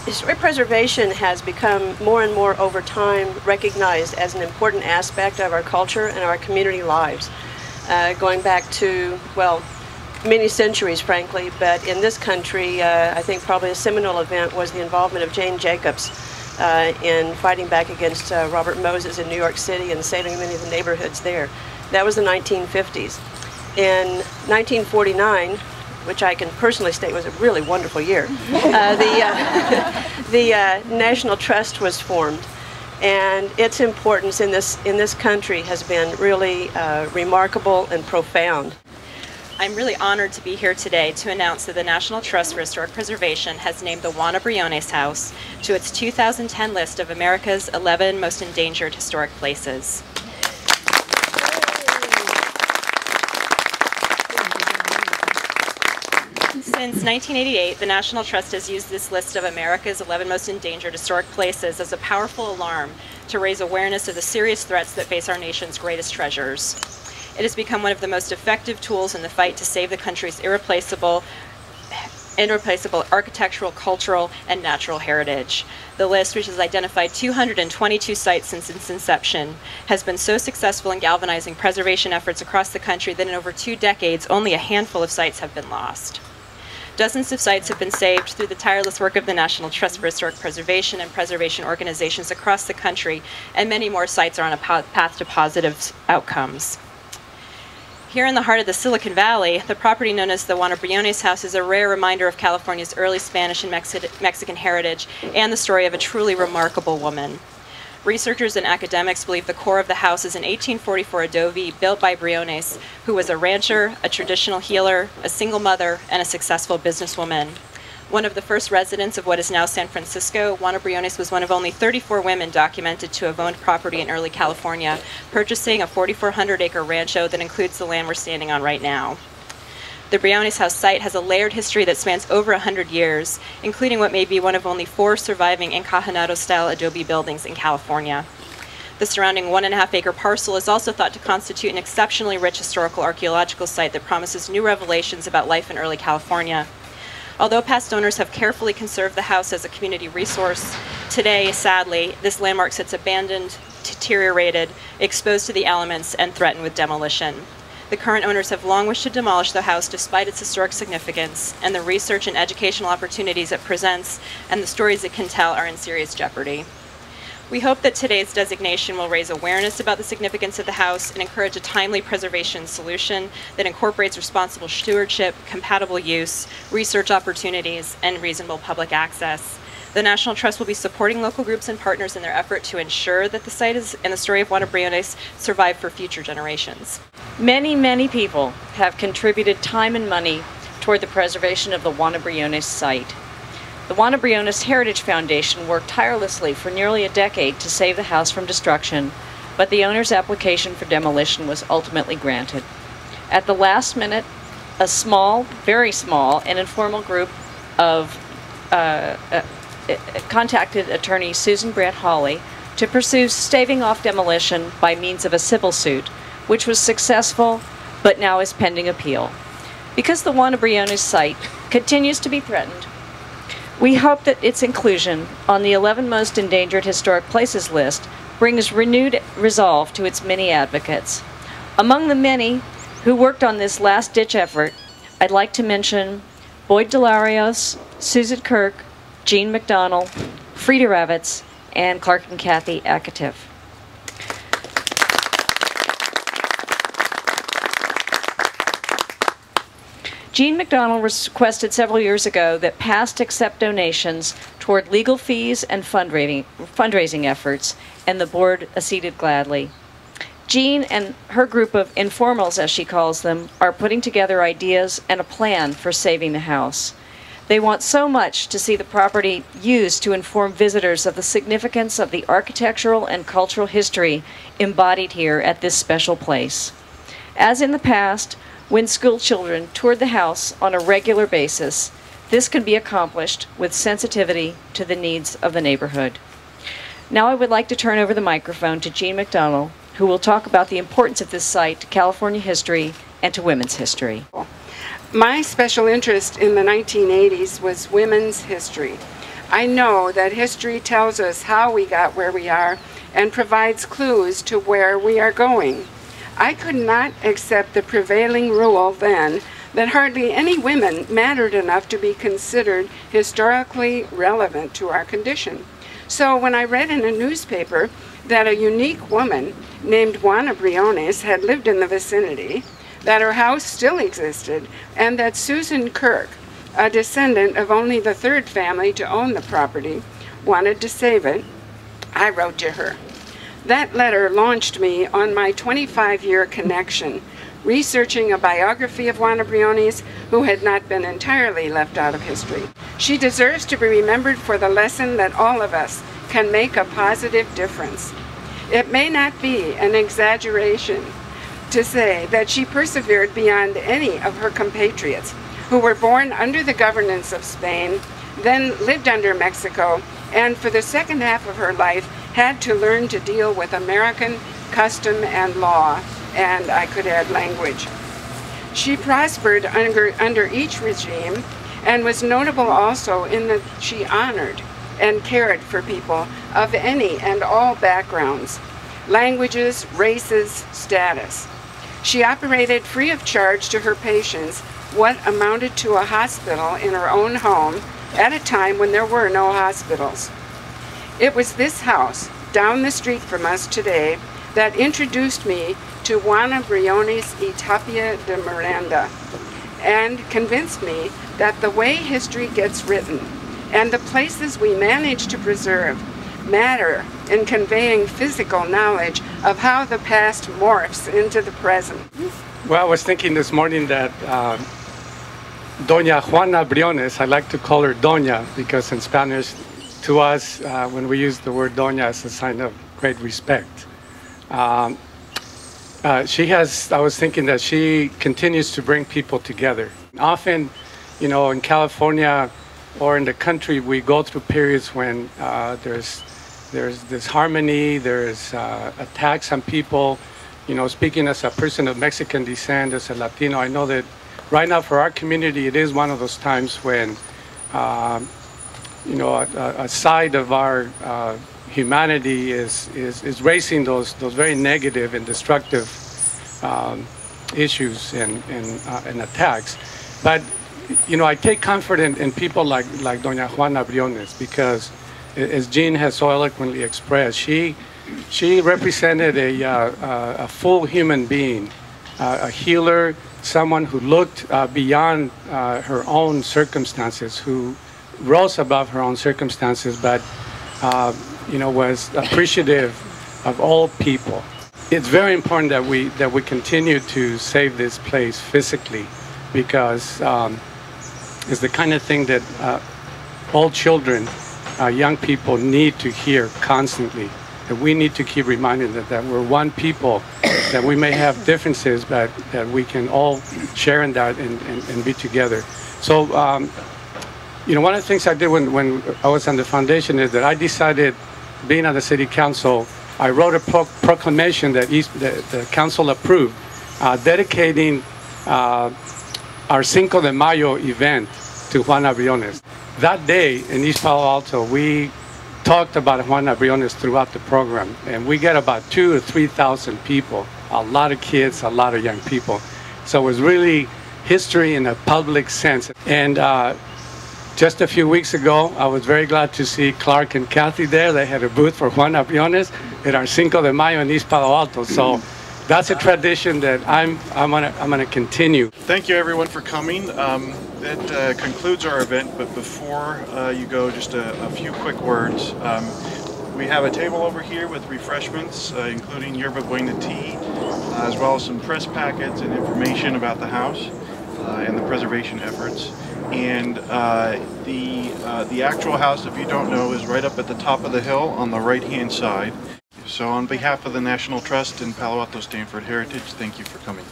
Historic preservation has become more and more over time recognized as an important aspect of our culture and our community lives, going back to, well, many centuries, frankly, but in this country, I think probably a seminal event was the involvement of Jane Jacobs in fighting back against Robert Moses in New York City and saving many of the neighborhoods there. That was the 1950s. In 1949, which I can personally state was a really wonderful year, the National Trust was formed, and its importance in this country has been really remarkable and profound. I'm really honored to be here today to announce that the National Trust for Historic Preservation has named the Juana Briones House to its 2010 list of America's 11 most endangered historic places. Since 1988, the National Trust has used this list of America's 11 most endangered historic places as a powerful alarm to raise awareness of the serious threats that face our nation's greatest treasures. It has become one of the most effective tools in the fight to save the country's irreplaceable architectural, cultural, and natural heritage. The list, which has identified 222 sites since its inception, has been so successful in galvanizing preservation efforts across the country that in over 2 decades, only a handful of sites have been lost. Dozens of sites have been saved through the tireless work of the National Trust for Historic Preservation and preservation organizations across the country, and many more sites are on a path to positive outcomes. Here in the heart of the Silicon Valley, the property known as the Juana Briones House is a rare reminder of California's early Spanish and Mexican heritage and the story of a truly remarkable woman. Researchers and academics believe the core of the house is an 1844 adobe built by Briones, who was a rancher, a traditional healer, a single mother, and a successful businesswoman. One of the first residents of what is now San Francisco, Juana Briones was one of only 34 women documented to have owned property in early California, purchasing a 4,400-acre rancho that includes the land we're standing on right now. The Briones House site has a layered history that spans over 100 years, including what may be one of only 4 surviving encajonado-style adobe buildings in California. The surrounding 1.5-acre parcel is also thought to constitute an exceptionally rich historical archaeological site that promises new revelations about life in early California. Although past owners have carefully conserved the house as a community resource, today, sadly, this landmark sits abandoned, deteriorated, exposed to the elements, and threatened with demolition. The current owners have long wished to demolish the house despite its historic significance, and the research and educational opportunities it presents and the stories it can tell are in serious jeopardy. We hope that today's designation will raise awareness about the significance of the house and encourage a timely preservation solution that incorporates responsible stewardship, compatible use, research opportunities, and reasonable public access. The National Trust will be supporting local groups and partners in their effort to ensure that the site and the story of Juana Briones survive for future generations. Many, many people have contributed time and money toward the preservation of the Juana Briones site. The Juana Briones Heritage Foundation worked tirelessly for nearly a decade to save the house from destruction, but the owner's application for demolition was ultimately granted. At the last minute, a small, very small, and informal group of contacted attorney Susan Brant Hawley to pursue staving off demolition by means of a civil suit, which was successful, but now is pending appeal. Because the Juana Briones site continues to be threatened, we hope that its inclusion on the 11 most endangered historic places list brings renewed resolve to its many advocates. Among the many who worked on this last-ditch effort, I'd like to mention Boyd Delarios, Susan Kirk, Jean McDonnell, Frida Ravitz, and Clark and Kathy Akatif. Jean McDonnell requested several years ago that past accept donations toward legal fees and fundraising efforts, and the board acceded gladly. Jean and her group of informals, as she calls them, are putting together ideas and a plan for saving the house. They want so much to see the property used to inform visitors of the significance of the architectural and cultural history embodied here at this special place. As in the past, when school children toured the house on a regular basis, this can be accomplished with sensitivity to the needs of the neighborhood. Now I would like to turn over the microphone to Jean McDonnell, who will talk about the importance of this site to California history and to women's history. My special interest in the 1980s was women's history. I know that history tells us how we got where we are and provides clues to where we are going. I could not accept the prevailing rule then that hardly any women mattered enough to be considered historically relevant to our condition. So when I read in a newspaper that a unique woman named Juana Briones had lived in the vicinity, that her house still existed, and that Susan Kirk, a descendant of only the third family to own the property, wanted to save it, I wrote to her. That letter launched me on my 25-year connection, researching a biography of Juana Briones, who had not been entirely left out of history. She deserves to be remembered for the lesson that all of us can make a positive difference. It may not be an exaggeration to say that she persevered beyond any of her compatriots who were born under the governance of Spain, then lived under Mexico, and for the second half of her life had to learn to deal with American custom and law, and I could add language. She prospered under each regime and was notable also in that she honored and cared for people of any and all backgrounds, languages, races, status. She operated free of charge to her patients what amounted to a hospital in her own home at a time when there were no hospitals. It was this house, down the street from us today, that introduced me to Juana Briones y Tapia de Miranda and convinced me that the way history gets written and the places we manage to preserve matter in conveying physical knowledge of how the past morphs into the present. Well, I was thinking this morning that Doña Juana Briones, I like to call her Doña because in Spanish, to us, when we use the word Doña, it's a sign of great respect. I was thinking that she continues to bring people together. Often, you know, in California or in the country, we go through periods when there's disharmony, there's attacks on people. You know, speaking as a person of Mexican descent, as a Latino, I know that right now for our community, it is one of those times when, you know, a side of our humanity is raising those very negative and destructive issues and attacks. But, you know, I take comfort in people like Doña Juana Briones because, as Jean has so eloquently expressed, she represented a full human being, a healer, someone who looked beyond her own circumstances, who rose above her own circumstances, but you know, was appreciative of all people. It's very important that we continue to save this place physically, because it's the kind of thing that all children, young people need to hear constantly. That we need to keep reminding them that we're one people, that we may have differences, but that we can all share in that and be together. So, you know, one of the things I did when I was on the foundation is that I decided, being on the city council, I wrote a proclamation that the council approved, dedicating our Cinco de Mayo event to Juana Briones. That day in East Palo Alto, we talked about Juana Briones throughout the program, and we get about 2,000 or 3,000 people, a lot of kids, a lot of young people. So it was really history in a public sense. And just a few weeks ago, I was very glad to see Clark and Kathy there. They had a booth for Juana Briones at our Cinco de Mayo in East Palo Alto. So that's a tradition that I'm gonna continue. Thank you everyone for coming. That concludes our event, but before you go, just a few quick words. We have a table over here with refreshments, including yerba buena tea, as well as some press packets and information about the house and the preservation efforts. And the actual house, if you don't know, is right up at the top of the hill on the right-hand side. So on behalf of the National Trust and Palo Alto Stanford Heritage, thank you for coming.